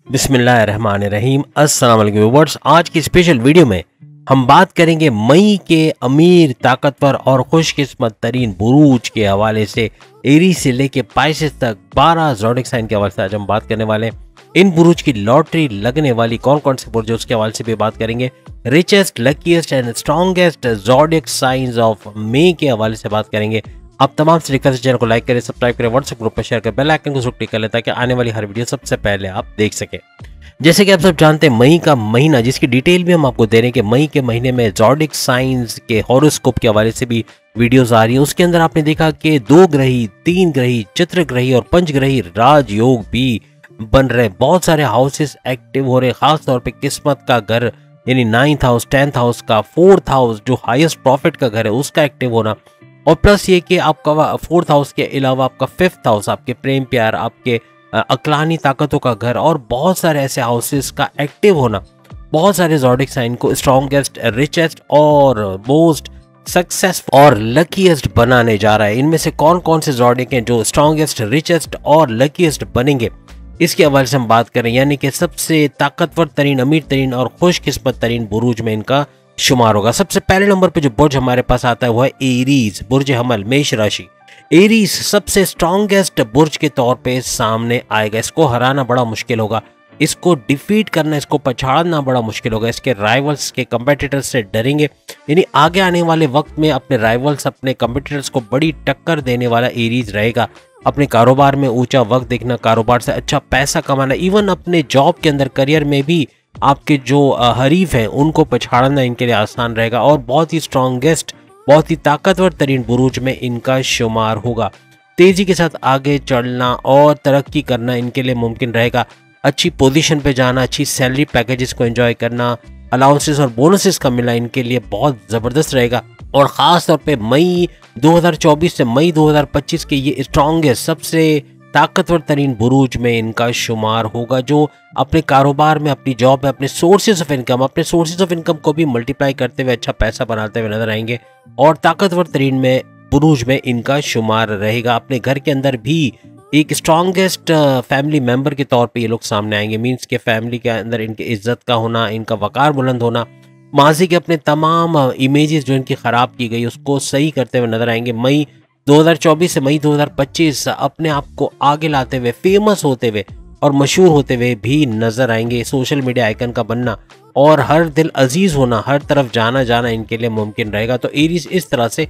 बिस्मिल्लाहिर्रहमानिर्रहीम। अस्सलाम वालेकुम व्यूअर्स। आज की स्पेशल वीडियो में हम बात करेंगे मई के अमीर, ताकतवर और खुशकिस्मत तरीन बुरूज के हवाले से। एरीज से लेके पाइसेस तक 12 ज़ोडिक साइन के हवाले से आज हम बात करने वाले हैं। इन बुरूज की लॉटरी लगने वाली कौन कौन से बुर्ज है उसके हवाले से भी बात करेंगे। Richest, luckiest and strongest zodiac signs of May के हवाले से बात करेंगे। आप तमाम से रिक्वेस्ट चैनल को लाइक करें, सब्सक्राइब करें, व्हाट्सएप ग्रुप पर शेयर करें, बेल आइकन को जरूर क्लिक कर लें ताकि आने वाली हर वीडियो सबसे पहले आप देख सकें। जैसे कि आप सब जानते हैं, मई का महीना जिसकी डिटेल भी हम आपको दे रहे हैं कि मई के महीने में ज़ोडिक साइंस के हॉरोस्कोप के हवाले से भी वीडियोस आ रही है। उसके अंदर आपने देखा कि 2 ग्रही, 3 ग्रही, चित्रग्रही और पंचग्रही राजयोग भी बन रहे। बहुत सारे हाउसेस एक्टिव हो रहे, खास तौर पे किस्मत का घर यानी 9th हाउस, 10th हाउस का, 4th हाउस जो हाईएस्ट प्रॉफिट का घर है उसका एक्टिव होना, और प्लस ये कि आपका 4th हाउस के अलावा आपका 5th हाउस, आपके प्रेम प्यार, आपके अक्लानी ताकतों का घर और बहुत सारे ऐसे हाउसेस का एक्टिव होना बहुत सारे ज़ोडिक साइन को स्ट्रॉन्गेस्ट, रिचेस्ट और मोस्ट सक्सेसफुल और लकीएस्ट बनाने जा रहा है। इनमें से कौन कौन से ज़ोडिक हैं जो स्ट्रॉन्गेस्ट, रिचेस्ट और लकीएस्ट बनेंगे इसके हवाले से हम बात करें, यानी कि सबसे ताकतवर तरीन, अमीर तरीन और खुशकिस्मत तरीन बुरूज में इनका शुमार होगा। सबसे पहले नंबर पे जो बुर्ज हमारे पास आता है वो है एरीज, बुर्ज हमल, मेष राशि। एरीज सबसे स्ट्रॉन्गेस्ट बुर्ज के तौर पे सामने आएगा। इसको हराना बड़ा मुश्किल होगा, इसको डिफीट करना, इसको पछाड़ना बड़ा मुश्किल होगा। इसके राइवल्स के कंपेटिटर्स से डरेंगे, यानी आगे आने वाले वक्त में अपने राइवल्स, अपने कंपेटिटर्स को बड़ी टक्कर देने वाला एरीज रहेगा। अपने कारोबार में ऊंचा वक्त देखना, कारोबार से अच्छा पैसा कमाना, इवन अपने जॉब के अंदर, करियर में भी आपके जो हरीफ हैं उनको पछाड़ना इनके लिए आसान रहेगा और बहुत ही स्ट्रॉन्गेस्ट, बहुत ही ताकतवर तरीन बुरूज में इनका शुमार होगा। तेजी के साथ आगे चढ़ना और तरक्की करना इनके लिए मुमकिन रहेगा। अच्छी पोजीशन पे जाना, अच्छी सैलरी पैकेजेस को एंजॉय करना, अलाउंसेस और बोनसेस का मिलना इनके लिए बहुत ज़बरदस्त रहेगा। और ख़ास तौर पे मई 2024 से मई 2025 के ये स्ट्रॉन्गेस्ट, सबसे ताकतवर तरीन बुरूज में इनका शुमार होगा, जो अपने कारोबार में, अपनी जॉब में, अपने सोर्सेज ऑफ इनकम को भी मल्टीप्लाई करते हुए अच्छा पैसा बनाते हुए नजर आएंगे और ताकतवर तरीन में बुरूज में इनका शुमार रहेगा। अपने घर के अंदर भी एक स्ट्रॉन्गेस्ट फैमिली मेंबर के तौर पे ये लोग सामने आएंगे। मीन्स के फैमिली के अंदर इनकी इज्जत का होना, इनका वकार बुलंद होना, माजी के अपने तमाम इमेजेस जो इनकी ख़राब की गई उसको सही करते हुए नजर आएंगे। मई 2024 से मई 2025 अपने आप को आगे लाते हुए, फेमस होते हुए और मशहूर होते हुए भी नजर आएंगे। सोशल मीडिया आइकन का बनना और हर दिल अजीज होना, हर तरफ जाना इनके लिए मुमकिन रहेगा। तो एरीज इस तरह से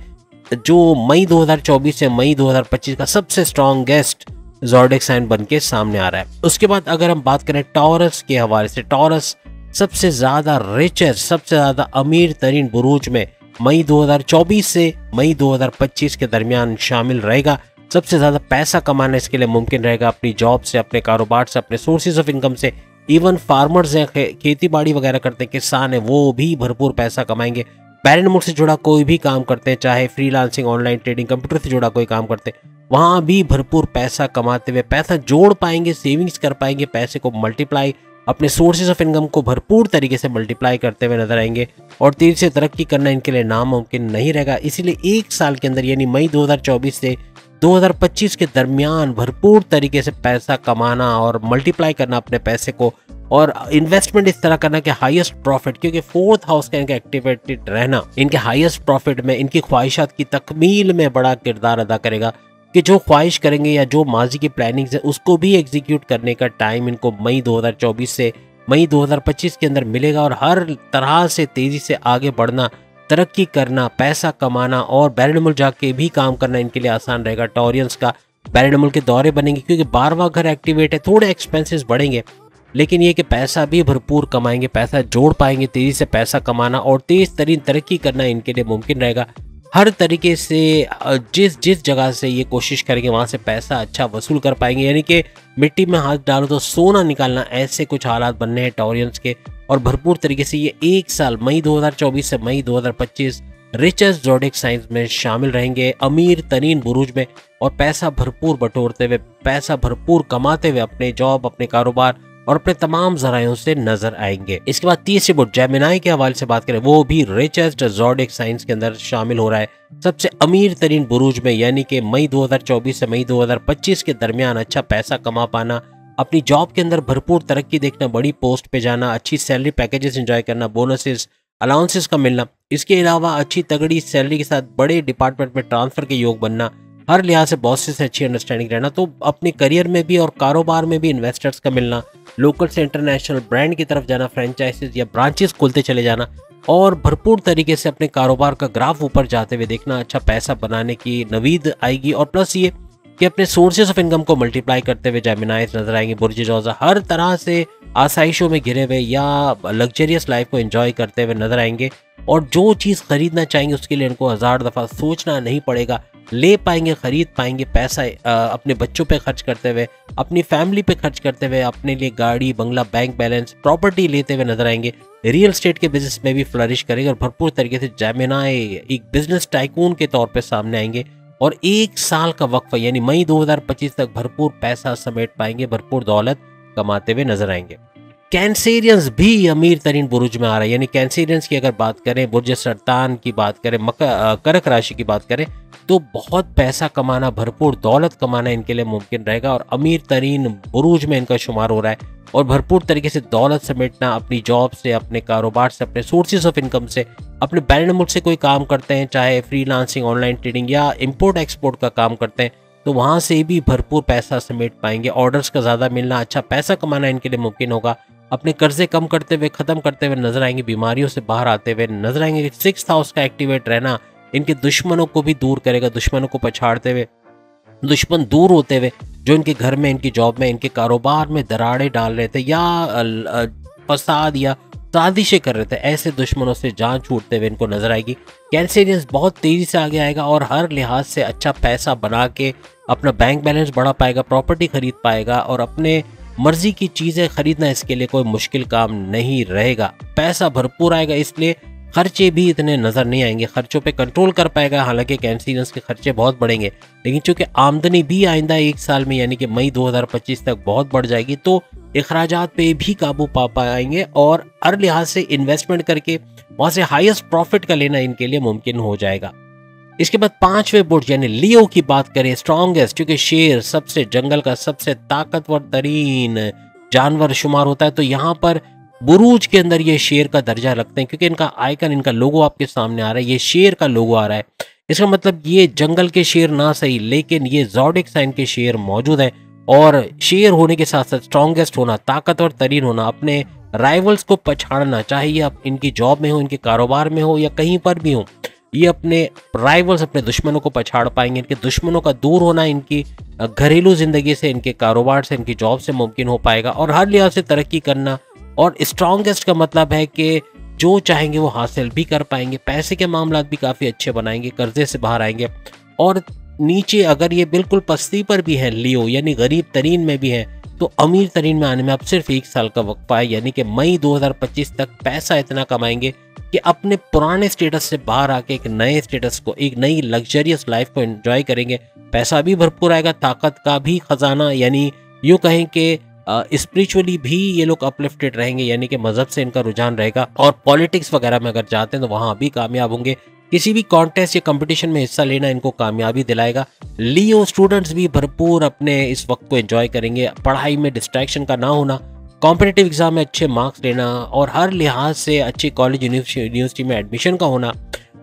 जो मई 2024 से मई 2025 का सबसे स्ट्रॉन्गेस्ट ज़ोडिक साइन बन के सामने आ रहा है। उसके बाद अगर हम बात करें टॉरस के हवाले से, टॉरस सबसे ज़्यादा रिचेस्ट, सबसे ज़्यादा अमीर तरीन बुरूज में मई 2024 से मई 2025 के दरमियान शामिल रहेगा। सबसे ज़्यादा पैसा कमाना इसके लिए मुमकिन रहेगा अपनी जॉब से, अपने कारोबार से, अपने सोर्सेज ऑफ इनकम से। इवन फार्मर्स हैं, खेती बाड़ी वगैरह करते हैं, किसान हैं, वो भी भरपूर पैसा कमाएंगे। पैरेंट से जुड़ा कोई भी काम करते हैं, चाहे फ्रीलांसिंग, ऑनलाइन ट्रेडिंग, कंप्यूटर से जुड़ा कोई काम करते हैं, वहाँ भी भरपूर पैसा कमाते हुए पैसा जोड़ पाएंगे, सेविंग्स कर पाएंगे, पैसे को मल्टीप्लाई, अपने सोर्सेज ऑफ इनकम को भरपूर तरीके से मल्टीप्लाई करते हुए नजर आएंगे और तेजी से तरक्की करना इनके लिए नामुमकिन नहीं रहेगा। इसीलिए एक साल के अंदर यानी मई 2024 से 2025 के दरमियान भरपूर तरीके से पैसा कमाना और मल्टीप्लाई करना अपने पैसे को, और इन्वेस्टमेंट इस तरह करना कि हाईएस्ट प्रॉफिट, क्योंकि 4th हाउस का इनका एक्टिवेटेड रहना इनके हाईएस्ट प्रॉफिट में, इनकी ख्वाहिशात की तकमील में बड़ा किरदार अदा करेगा कि जो ख्वाहिश करेंगे या जो माजी की प्लानिंग्स है उसको भी एग्जीक्यूट करने का टाइम इनको मई 2024 से मई 2025 के अंदर मिलेगा और हर तरह से तेजी से आगे बढ़ना, तरक्की करना, पैसा कमाना और बैरनमुल जाके भी काम करना इनके लिए आसान रहेगा। टॉरियंस का बैरनमुल के दौरे बनेंगे क्योंकि 12वां घर एक्टिवेट है, थोड़े एक्सपेंसेस बढ़ेंगे लेकिन ये कि पैसा भी भरपूर कमाएंगे, पैसा जोड़ पाएंगे, तेजी से पैसा कमाना और तेज तरीन तरक्की करना इनके लिए मुमकिन रहेगा। हर तरीके से जिस जगह से ये कोशिश करेंगे वहाँ से पैसा अच्छा वसूल कर पाएंगे, यानी कि मिट्टी में हाथ डालो तो सोना निकालना, ऐसे कुछ हालात बनने हैं टॉरियंस के। और भरपूर तरीके से ये एक साल मई 2024 से मई 2025 रिचेस्ट ज़ोडिक साइंस में शामिल रहेंगे, अमीर तरीन बुरूज में, और पैसा भरपूर बटोरते हुए, पैसा भरपूर कमाते हुए अपने जॉब, अपने कारोबार और अपने तमाम जरायों से नजर आएंगे। इसके बाद तीसरी बुर्ज जेमिनी के हवाले से बात करें, वो भी रिचेस्ट ज़ोडिक साइंस के अंदर शामिल हो रहा है, सबसे अमीर तरीन बुरूज में, यानी कि मई 2024 से मई 2025 के दरमियान अच्छा पैसा कमा पाना, अपनी जॉब के अंदर भरपूर तरक्की देखना, बड़ी पोस्ट पे जाना, अच्छी सैलरी पैकेजेस एंजॉय करना, बोनसेस अलाउंसेस का मिलना, इसके अलावा अच्छी तगड़ी सैलरी के साथ बड़े डिपार्टमेंट में ट्रांसफर के योग बनना, हर लिहाज से बॉसेस से अच्छी अंडरस्टैंडिंग रहना। तो अपने करियर में भी और कारोबार में भी इन्वेस्टर्स का मिलना, लोकल से इंटरनेशनल ब्रांड की तरफ जाना, फ्रेंचाइजीज या ब्रांचेस खोलते चले जाना और भरपूर तरीके से अपने कारोबार का ग्राफ ऊपर जाते हुए देखना, अच्छा पैसा बनाने की नवीद आएगी। और प्लस ये कि अपने सोर्सेज ऑफ इनकम को मल्टीप्लाई करते हुए जेमिनाइज नजर आएंगे, बुर्ज जौज़ा हर तरह से आसाइशों में घिरे हुए या लग्जरियस लाइफ को एंजॉय करते हुए नजर आएंगे। और जो चीज़ खरीदना चाहेंगे उसके लिए इनको 1000 दफ़ा सोचना नहीं पड़ेगा, ले पाएंगे, खरीद पाएंगे। पैसा अपने बच्चों पे खर्च करते हुए, अपनी फैमिली पे खर्च करते हुए, अपने लिए गाड़ी, बंगला, बैंक बैलेंस, प्रॉपर्टी लेते हुए नजर आएंगे। रियल एस्टेट के बिजनेस में भी फ्लरिश करेंगे और भरपूर तरीके से जेमिनाई एक बिजनेस टाइकून के तौर पे सामने आएंगे। और 1 साल का वक्फा यानी मई 2025 तक भरपूर पैसा समेट पाएंगे, भरपूर दौलत कमाते हुए नजर आएंगे। कैंसेरियंस भी अमीर तरीन बुरुज में आ रहा है, यानी कैंसेरियंस की अगर बात करें, बुर्ज सरतान की बात करें, कर्क राशि की बात करें, तो बहुत पैसा कमाना, भरपूर दौलत कमाना इनके लिए मुमकिन रहेगा और अमीर तरीन बुरुज में इनका शुमार हो रहा है। और भरपूर तरीके से दौलत समेटना, अपनी जॉब से, अपने कारोबार से, अपने सोर्सेज ऑफ इनकम से, अपने बैरन मुल्क से कोई काम करते हैं, चाहे फ्रीलांसिंग, ऑनलाइन ट्रेडिंग या इंपोर्ट एक्सपोर्ट का काम करते हैं, तो वहाँ से भी भरपूर पैसा समेट पाएंगे। ऑर्डर्स का ज़्यादा मिलना, अच्छा पैसा कमाना इनके लिए मुमकिन होगा। अपने कर्जे कम करते हुए, ख़त्म करते हुए नजर आएंगे, बीमारियों से बाहर आते हुए नजर आएंगे। 6th हाउस का एक्टिवेट रहना इनके दुश्मनों को भी दूर करेगा, दुश्मनों को पछाड़ते हुए, दुश्मन दूर होते हुए जो इनके घर में, इनकी जॉब में, इनके कारोबार में दरारें डाल रहे थे या फसाद या साजिशें कर रहे थे, ऐसे दुश्मनों से जान छूटते हुए इनको नजर आएगी। कैंसेरियंस बहुत तेजी से आगे आएगा और हर लिहाज से अच्छा पैसा बना के अपना बैंक बैलेंस बढ़ा पाएगा, प्रॉपर्टी खरीद पाएगा और अपने मर्जी की चीजें खरीदना इसके लिए कोई मुश्किल काम नहीं रहेगा। पैसा भरपूर आएगा, इसलिए खर्चे भी इतने नजर नहीं आएंगे, खर्चों पे कंट्रोल कर पाएगा। हालांकि कैंसेरियंस के खर्चे बहुत बढ़ेंगे, लेकिन चूंकि आमदनी भी आइंदा 1 साल में यानी कि मई 2025 तक बहुत बढ़ जाएगी, तो अखराजात पे भी काबू पा पाएंगे और हर लिहाज से इन्वेस्टमेंट करके वहां से हाईएस्ट प्रॉफिट का लेना इनके लिए मुमकिन हो जाएगा। इसके बाद 5वें बुर्ज यानी लियो की बात करें, स्ट्रॉन्गेस्ट, क्योंकि शेर सबसे जंगल का सबसे ताकतवर तरीन जानवर शुमार होता है, तो यहाँ पर बुरूज के अंदर ये शेर का दर्जा रखते हैं, क्योंकि इनका आइकन, इनका लोगो आपके सामने आ रहा है, ये शेर का लोगो आ रहा है। इसका मतलब ये जंगल के शेर ना सही, लेकिन ये ज़ोडिक साइन के शेर मौजूद हैं। और शेर होने के साथ साथ स्ट्रॉन्गेस्ट होना, ताकतवर तरीन होना, अपने राइवल्स को पछाड़ना, चाहे ये इनकी जॉब में हो, इनके कारोबार में हो या कहीं पर भी हो, ये अपने राइवल्स, अपने दुश्मनों को पछाड़ पाएंगे। इनके दुश्मनों का दूर होना इनकी घरेलू जिंदगी से, इनके कारोबार से, इनकी जॉब से मुमकिन हो पाएगा और हर लिहाज से तरक्की करना। और स्ट्रॉन्गेस्ट का मतलब है कि जो चाहेंगे वो हासिल भी कर पाएंगे, पैसे के मामला भी काफ़ी अच्छे बनाएंगे, कर्जे से बाहर आएंगे। और नीचे अगर ये बिल्कुल पस्ती पर भी है लियो यानी गरीब तरीन में भी है, तो अमीर तरीन में आने में अब सिर्फ 1 साल का वक्फा है, यानी कि मई 2025 तक पैसा इतना कमाएंगे कि अपने पुराने स्टेटस से बाहर आके एक नए स्टेटस को, एक नई लग्जरियस लाइफ को एंजॉय करेंगे। पैसा भी भरपूर आएगा, ताकत का भी खजाना, यानी यूँ कहें कि स्पिरिचुअली भी ये लोग अपलिफ्टेड रहेंगे, यानी कि मजहब से इनका रुझान रहेगा। और पॉलिटिक्स वगैरह में अगर जाते हैं तो वहाँ भी कामयाब होंगे, किसी भी कॉन्टेस्ट या कंपटीशन में हिस्सा लेना इनको कामयाबी दिलाएगा। लियो स्टूडेंट्स भी भरपूर अपने इस वक्त को एंजॉय करेंगे, पढ़ाई में डिस्ट्रैक्शन का ना होना, कॉम्पिटिटिव एग्जाम में अच्छे मार्क्स लेना और हर लिहाज से अच्छे कॉलेज यूनिवर्सिटी में एडमिशन का होना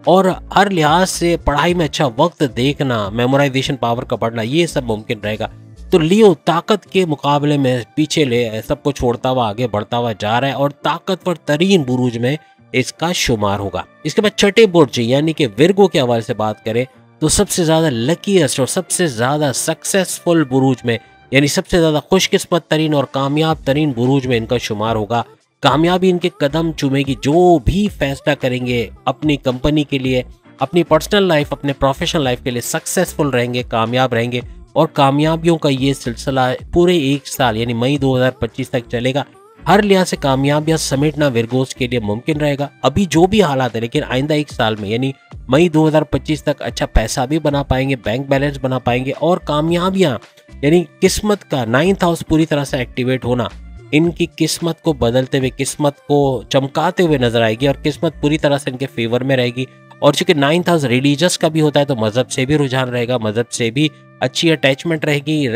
और हर लिहाज से पढ़ाई में अच्छा वक्त देखना, मेमोराइजेशन पावर का बढ़ना, ये सब मुमकिन रहेगा। तो लियो ताकत के मुकाबले में पीछे ले सबको छोड़ता हुआ आगे बढ़ता हुआ जा रहा है और ताकतवर तरीन बुरूज में इसका शुमार होगा। इसके बाद 6ठे बुर्ज यानी कि विर्गो के हवाले से बात करें तो सबसे ज्यादा लकीएस्ट और सबसे ज्यादा सक्सेसफुल बुरूज में, यानी सबसे ज्यादा खुशकिस्मत तरीन और कामयाब तरीन बुरूज में इनका शुमार होगा। कामयाबी इनके कदम चूमेगी, जो भी फैसला करेंगे अपनी कंपनी के लिए, अपनी पर्सनल लाइफ, अपने प्रोफेशनल लाइफ के लिए सक्सेसफुल रहेंगे, कामयाब रहेंगे। और कामयाबियों का ये सिलसिला पूरे 1 साल यानी मई 2025 तक चलेगा। हर लिहाज से कामयाबियां समेटना विर्गोस के लिए मुमकिन रहेगा। अभी जो भी हालात है, लेकिन आइंदा 1 साल में यानी मई 2025 तक अच्छा पैसा भी बना पाएंगे, बैंक बैलेंस बना पाएंगे और कामयाबियां यानी किस्मत का 9th हाउस पूरी तरह से एक्टिवेट होना इनकी किस्मत को बदलते हुए, किस्मत को चमकाते हुए नजर आएगी और किस्मत पूरी तरह से इनके फेवर में रहेगी। और चूंकि 9th हाउस रिलीजियस का भी होता है तो मजहब से भी रुझान रहेगा, मजहब से भी अच्छी अटैचमेंट रहेगी,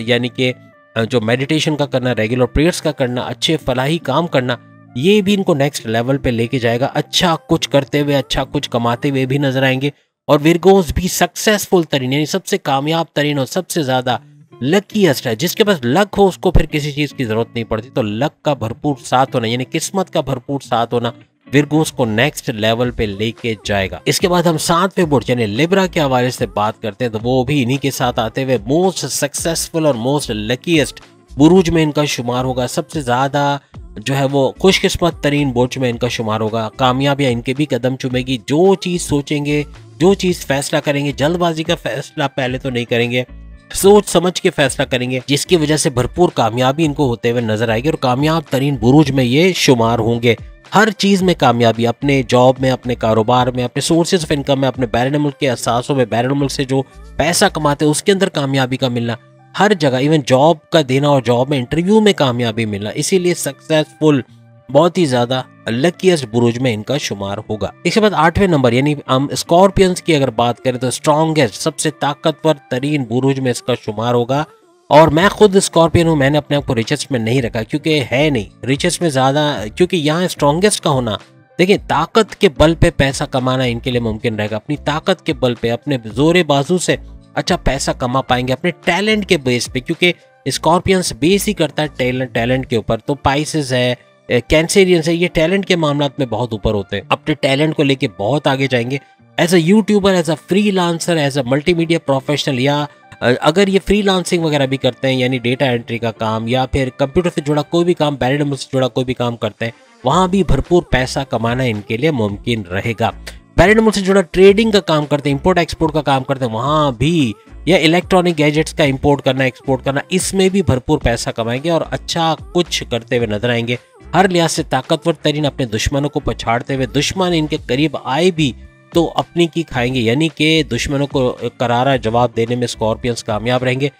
यानी कि जो मेडिटेशन का करना, रेगुलर प्रेयर्स का करना, अच्छे फलाही काम करना, ये भी इनको नेक्स्ट लेवल पे लेके जाएगा। अच्छा कुछ करते हुए, अच्छा कुछ कमाते हुए भी नजर आएंगे। और विरगोस भी सक्सेसफुल तरीन यानी सबसे कामयाब तरीन और सबसे ज्यादा लकीएस्ट है। जिसके पास लक हो उसको फिर किसी चीज की जरूरत नहीं पड़ती। तो लक का भरपूर साथ होना यानी किस्मत का भरपूर साथ होना विरगोस को नेक्स्ट लेवल पे लेके जाएगा। इसके बाद हम 7वें बुर्ज यानी लिब्रा के हवाले से बात करते हैं, तो वो भी इन्हीं के साथ आते हुए मोस्ट सक्सेसफुल और मोस्ट लकीएस्ट बुरुज में इनका शुमार होगा। सबसे ज्यादा जो है वो खुशकिस्मत तरीन बुर्ज में इनका शुमार होगा। कामयाबियां इनके भी कदम चूमेगी। जो चीज सोचेंगे, जो चीज फैसला करेंगे, जल्दबाजी का फैसला पहले तो नहीं करेंगे, सोच समझ के फैसला करेंगे, जिसकी वजह से भरपूर कामयाबी इनको होते हुए नजर आएगी। और कामयाब तरीन बुरुज में ये शुमार होंगे। हर चीज में कामयाबी, अपने जॉब में, अपने कारोबार में, अपने सोर्सेज ऑफ इनकम में, अपने बैरून मुल्क के असासों में, बैरून मुल्क से जो पैसा कमाते हैं उसके अंदर कामयाबी का मिलना, हर जगह इवन जॉब का देना और जॉब में इंटरव्यू में कामयाबी मिलना। इसीलिए सक्सेसफुल बहुत ही ज्यादा लकीएस्ट बुरुज में इनका शुमार होगा। इसके बाद 8वें नंबर यानी हम स्कॉर्पियंस की अगर बात करें तो स्ट्रॉन्गेस्ट सबसे ताकतवर तरीन बुरुज में इसका शुमार होगा। और मैं खुद स्कॉर्पियन हूँ, मैंने अपने आप को रिचेस्ट में नहीं रखा क्योंकि है नहीं रिचेस्ट में ज्यादा, क्योंकि यहाँ स्ट्रॉन्गेस्ट का होना, देखिए ताकत के बल पे पैसा कमाना इनके लिए मुमकिन रहेगा। अपनी ताकत के बल पे, अपने जोरे बाजू से अच्छा पैसा कमा पाएंगे, अपने टैलेंट के बेस पे, क्योंकि स्कॉर्पियंस बेस ही करता है टैलेंट के ऊपर। तो पाइसेस है, कैंसेरियंस है, ये टैलेंट के मामलात में बहुत ऊपर होते हैं, अपने टैलेंट को लेके बहुत आगे जाएंगे। As a YouTuber, as a freelancer, as a multimedia professional, या अगर ये फ्रीलांसिंग वगैरह भी करते हैं यानी डेटा एंट्री का काम या फिर कंप्यूटर से जुड़ा कोई भी काम, बैरिडम से जुड़ा कोई भी काम करते हैं, वहां भी भरपूर पैसा कमाना इनके लिए मुमकिन रहेगा। बैरिडम से जुड़ा ट्रेडिंग का काम करते हैं, इंपोर्ट एक्सपोर्ट का काम करते हैं, वहां भी, या इलेक्ट्रॉनिक गैजेट्स का इंपोर्ट करना, एक्सपोर्ट करना, इसमें भी भरपूर पैसा कमाएंगे और अच्छा कुछ करते हुए नजर आएंगे। हर लिहाज से ताकतवर तरीन, अपने दुश्मनों को पछाड़ते हुए, दुश्मन इनके करीब आए भी तो अपनी की खाएंगे, यानी कि दुश्मनों को करारा जवाब देने में स्कॉर्पियंस कामयाब रहेंगे।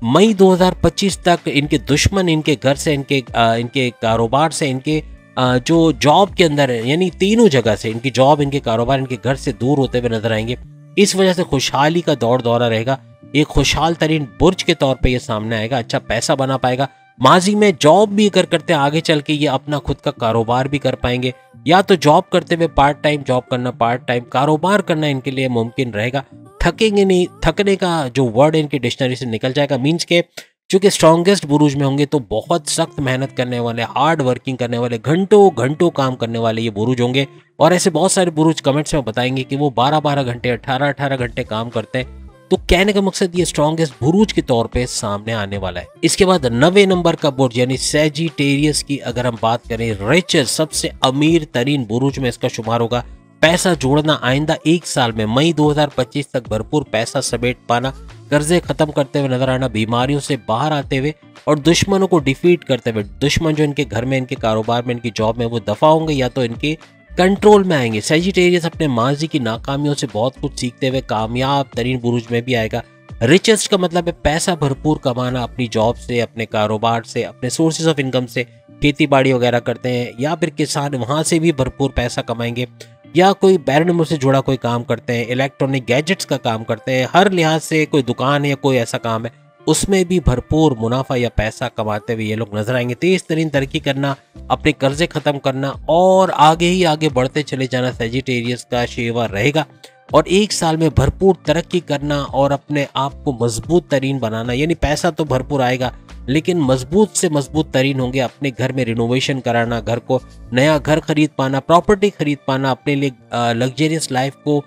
मई 2025 तक इनके दुश्मन इनके घर से, इनके कारोबार से, इनके जो जॉब के अंदर है, यानी तीनों जगह से, इनकी जॉब, इनके कारोबार, इनके घर से दूर होते हुए नजर आएंगे। इस वजह से खुशहाली का दौर दौरा रहेगा। एक खुशहाल तरीन बुर्ज के तौर पे ये सामने आएगा, अच्छा पैसा बना पाएगा। माजी में जॉब भी अगर करते हैं, आगे चल के ये अपना खुद का कारोबार भी कर पाएंगे, या तो जॉब करते हुए पार्ट टाइम जॉब करना, पार्ट टाइम कारोबार करना इनके लिए मुमकिन रहेगा। थकेंगे नहीं, थकने का जो वर्ड इनकी डिक्शनरी से निकल जाएगा। मीन्स के चूंकि स्ट्रॉन्गेस्ट बुरुज में होंगे तो बहुत सख्त मेहनत करने वाले, हार्ड वर्किंग करने वाले, घंटों घंटों काम करने वाले ये बुरुज होंगे। और ऐसे बहुत सारे बुरुज कमेंट्स में बताएंगे कि वो 12-12 घंटे, 18-18 घंटे काम करते हैं। तो कहने का मकसद ये स्ट्रॉन्गेस्ट बुरुज के तौर पे सामने आने वाला है। इसके बाद 9वें नंबर का बुर्ज यानी सैजिटेरियस की अगर हम बात करें, रिचेस्ट सबसे अमीर तरीन बुरुज में इसका शुमार होगा। पैसा जोड़ना, आइंदा 1 साल में मई 2025 तक भरपूर पैसा समेट पाना, कर्जे खत्म करते हुए नजर आना, बीमारियों से बाहर आते हुए और दुश्मनों को डिफीट करते हुए, दुश्मन जो इनके घर में, इनके कारोबार में, इनकी जॉब में, वो दफा होंगे या तो इनके कंट्रोल में आएंगे। सैजिटेरियस अपने माजी की नाकामियों से बहुत कुछ सीखते हुए कामयाब तरीन बुरुज में भी आएगा। रिचेस्ट का मतलब है पैसा भरपूर कमाना, अपनी जॉब से, अपने कारोबार से, अपने सोर्सेज ऑफ इनकम से, खेती बाड़ी वगैरह करते हैं या फिर किसान, वहां से भी भरपूर पैसा कमाएंगे, या कोई बैरन से जुड़ा कोई काम करते हैं, इलेक्ट्रॉनिक गैजेट्स का काम करते हैं, हर लिहाज से कोई दुकान या कोई ऐसा काम है उसमें भी भरपूर मुनाफा या पैसा कमाते हुए ये लोग नजर आएंगे। तेज तरीन तरक्की करना, अपने कर्जे खत्म करना और आगे ही आगे बढ़ते चले जाना सैजिटेरियस का शेवा रहेगा। और 1 साल में भरपूर तरक्की करना और अपने आप को मजबूत तरीन बनाना, यानी पैसा तो भरपूर आएगा लेकिन मजबूत से मजबूत तरीन होंगे। अपने घर में रिनोवेशन कराना, घर को नया घर खरीद पाना, प्रॉपर्टी खरीद पाना, अपने लिए लग्जरियस लाइफ को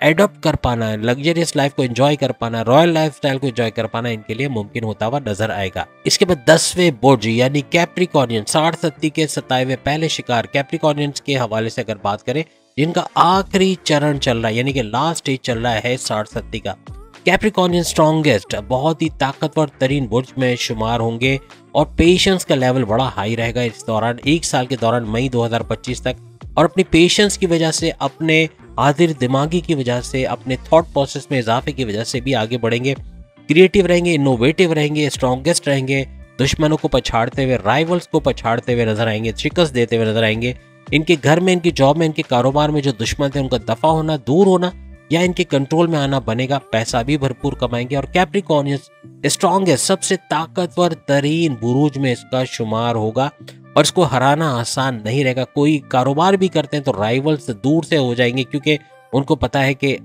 एडॉप्ट कर पाना, लग्जरियस लाइफ को एंजॉय कर पाना, रॉयल लाइफस्टाइल को एंजॉय कर पाना इनके लिए मुमकिन होता हुआ नजर आएगा। इसके बाद 10वें बुर्ज यानी कैप्रिकॉर्नियन, 60-30 के 27वें पहले शिकार कैप्रिकॉर्नियंस के हवाले से अगर बात करें, जिनका आखिरी चरण चल रहा है यानी कि लास्ट स्टेज चल रहा है 60-30 का। कैप्रिकॉर्नियन स्ट्रॉन्गेस्ट, बहुत ही ताकतवर तरीन बुर्ज में शुमार होंगे और पेशेंस का लेवल बड़ा हाई रहेगा इस दौरान, 1 साल के दौरान मई 2025 तक। और अपनी पेशेंस की वजह से, अपने आदिर दिमागी की वजह से, अपने थॉट प्रोसेस में इजाफे की वजह से भी आगे बढ़ेंगे। क्रिएटिव रहेंगे, इनोवेटिव रहेंगे, स्ट्रॉन्गेस्ट रहेंगे, दुश्मनों को पछाड़ते हुए, राइवल्स को पछाड़ते हुए नजर आएंगे, शिकस्त देते हुए नजर आएंगे। इनके घर में, इनकी जॉब में, इनके कारोबार में जो दुश्मन थे उनका दफा होना, दूर होना, या इनके कंट्रोल में आना बनेगा, पैसा भी भरपूर कमाएंगे। और कैप्रिकॉर्नियंस स्ट्रॉन्गेस्ट सबसे ताकतवर तरीन बुरूज में इसका शुमार होगा और इसको हराना आसान नहीं रहेगा। कोई कारोबार भी करते हैं तो राइवल्स दूर से हो जाएंगे, क्योंकि उनको पता है कि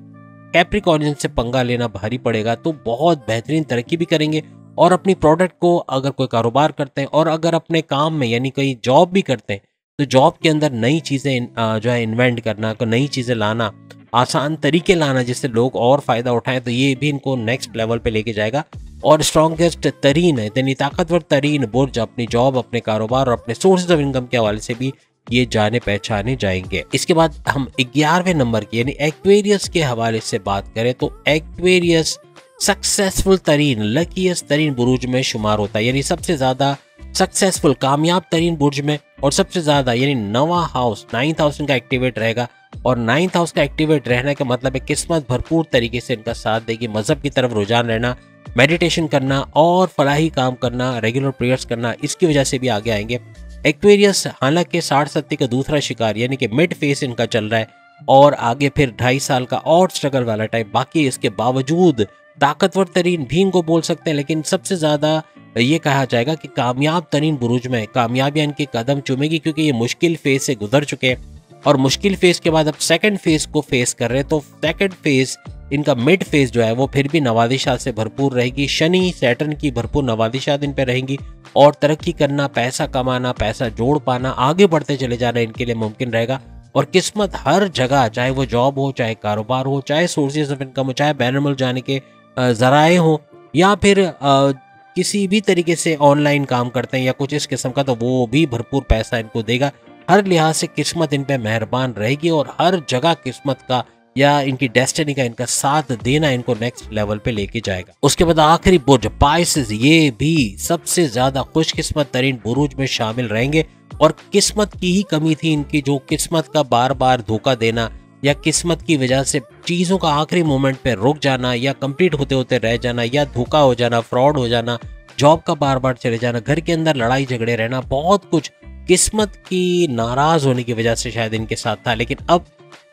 कैप्रिकॉर्नियंस से पंगा लेना भारी पड़ेगा। तो बहुत बेहतरीन तरक्की भी करेंगे और अपनी प्रोडक्ट को अगर कोई कारोबार करते हैं और अगर अपने काम में यानी कोई जॉब भी करते हैं तो जॉब के अंदर नई चीज़ें जो है इन्वेंट करना, नई चीज़ें लाना, आसान तरीके लाना जिससे लोग और फ़ायदा उठाएं, तो ये भी इनको नेक्स्ट लेवल पे लेके जाएगा। और स्ट्रॉन्गेस्ट तरीन है यानी ताकतवर तरीन बुर्ज अपनी जॉब, अपने कारोबार और अपने सोर्सेज ऑफ इनकम के हवाले से भी ये जाने पहचाने जाएंगे। इसके बाद हम 11वें नंबर की यानी एक्वेरियस के हवाले से बात करें तो एक्वेरियस सक्सेसफुल तरीन, लकीएस्ट तरीन बुरुज में शुमार होता है, यानी सबसे ज्यादा सक्सेसफुल, कामयाब तरीन बुर्ज में। और सबसे ज्यादा यानी नवा हाउस 9th हाउस इनका एक्टिवेट रहेगा। और 9th हाउस का एक्टिवेट रहने का मतलब है किस्मत भरपूर तरीके से इनका साथ देगी, मजहब की तरफ रुझान रहना, मेडिटेशन करना और फलाही काम करना, रेगुलर प्रेयर्स करना, इसकी वजह से भी आगे आएंगे। एक्वेरियस हालांकि 60-70 का दूसरा शिकार यानी कि मिड फेस इनका चल रहा है और आगे फिर 2.5 साल का और स्ट्रगल वाला टाइम बाकी। इसके बावजूद ताकतवर तरीन भी इनको बोल सकते हैं, लेकिन सबसे ज्यादा ये कहा जाएगा कि कामयाब तरीन बुरुज में कामयाबियां इनके कदम चूमेगी, क्योंकि ये मुश्किल फेज से गुजर चुके हैं और मुश्किल फेज के बाद अब सेकंड फेज को फेस कर रहे हैं। तो सेकंड फेज इनका मिड फेज जो है वो फिर भी नवादिशात से भरपूर रहेगी। शनि सैटर्न की भरपूर नवादिशात इन पे रहेंगी और तरक्की करना, पैसा कमाना, पैसा जोड़ पाना, आगे बढ़ते चले जाना इनके लिए मुमकिन रहेगा। और किस्मत हर जगह, चाहे वो जॉब हो, चाहे कारोबार हो, चाहे सोर्सेज ऑफ इनकम हो, चाहे बैनुल जाने के जराए हो, या फिर किसी भी तरीके से ऑनलाइन काम करते हैं या कुछ इस किस्म का, तो वो भी भरपूर पैसा इनको देगा। हर लिहाज से किस्मत इन पे मेहरबान रहेगी और हर जगह किस्मत का या इनकी डेस्टिनी का इनका साथ देना इनको नेक्स्ट लेवल पे लेके जाएगा। उसके बाद आखिरी बुर्ज पाइसेस, ये भी सबसे ज्यादा खुशकिस्मत तरीन बुरुज में शामिल रहेंगे और किस्मत की ही कमी थी इनकी, जो किस्मत का बार बार धोखा देना या किस्मत की वजह से चीजों का आखिरी मोमेंट पे रुक जाना या कंप्लीट होते होते रह जाना या धोखा हो जाना, फ्रॉड हो जाना, जॉब का बार बार चले जाना, घर के अंदर लड़ाई झगड़े रहना, बहुत कुछ किस्मत की नाराज होने की वजह से शायद इनके साथ था। लेकिन अब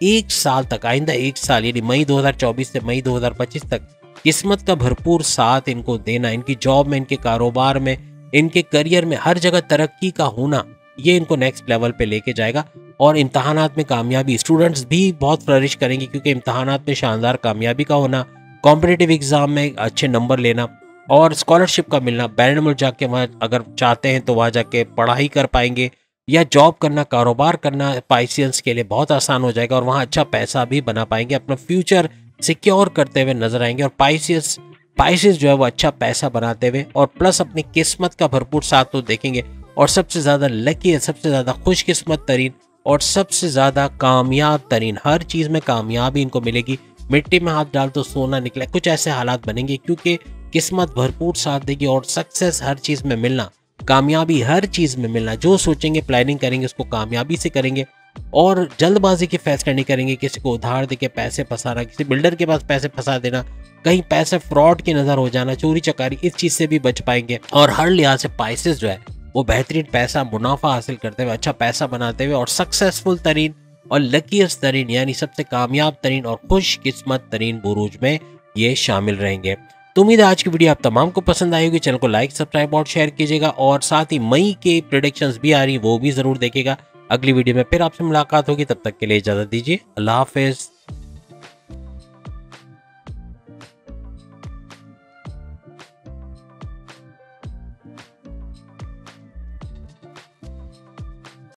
1 साल तक, आइंदा 1 साल यानी मई 2024 से मई 2025 तक किस्मत का भरपूर साथ इनको देना, इनकी जॉब में, इनके कारोबार में, इनके करियर में हर जगह तरक्की का होना, ये इनको नेक्स्ट लेवल पे लेके जाएगा। और इम्तहानात में कामयाबी, स्टूडेंट्स भी बहुत फ्लरिश करेंगे क्योंकि इम्तहानात में शानदार कामयाबी का होना, कॉम्पिटिटिव एग्जाम में अच्छे नंबर लेना और स्कॉलरशिप का मिलना, बैनुल जाके वहाँ अगर चाहते हैं तो वहाँ जाके पढ़ाई कर पाएंगे या जॉब करना, कारोबार करना पाइसियंस के लिए बहुत आसान हो जाएगा और वहाँ अच्छा पैसा भी बना पाएंगे, अपना फ्यूचर सिक्योर करते हुए नजर आएंगे। और पाइसियस जो है वो अच्छा पैसा बनाते हुए और प्लस अपनी किस्मत का भरपूर साथ तो देखेंगे। और सबसे ज्यादा लकी है, सबसे ज्यादा खुशकिस्मत तरीन और सबसे ज्यादा कामयाब तरीन, हर चीज में कामयाबी इनको मिलेगी। मिट्टी में हाथ डाल तो सोना निकले, कुछ ऐसे हालात बनेंगे क्योंकि किस्मत भरपूर साथ देगी और सक्सेस हर चीज में मिलना, कामयाबी हर चीज में मिलना, जो सोचेंगे प्लानिंग करेंगे उसको कामयाबी से करेंगे और जल्दबाजी के फैसले नहीं करेंगे। किसी को उधार देके पैसे फंसाना, किसी बिल्डर के पास पैसे फंसा देना, कहीं पैसे फ्रॉड की नजर हो जाना, चोरी चकारी, इस चीज से भी बच पाएंगे। और हर लिहाज से पाइसेस जो है वो बेहतरीन पैसा, मुनाफा हासिल करते हुए, अच्छा पैसा बनाते हुए और सक्सेसफुल तरीन और लकीस्ट तरीन यानी सबसे कामयाब तरीन और खुश किस्मत तरीन बुरूज में ये शामिल रहेंगे। तो उम्मीद है आज की वीडियो आप तमाम को पसंद आई होगी। चैनल को लाइक, सब्सक्राइब और शेयर कीजिएगा और साथ ही मई के प्रेडिक्शंस भी आ रही वो भी जरूर देखिएगा। अगली वीडियो में फिर आपसे मुलाकात होगी, तब तक के लिए इजाजत दीजिए। अल्लाह हाफिज।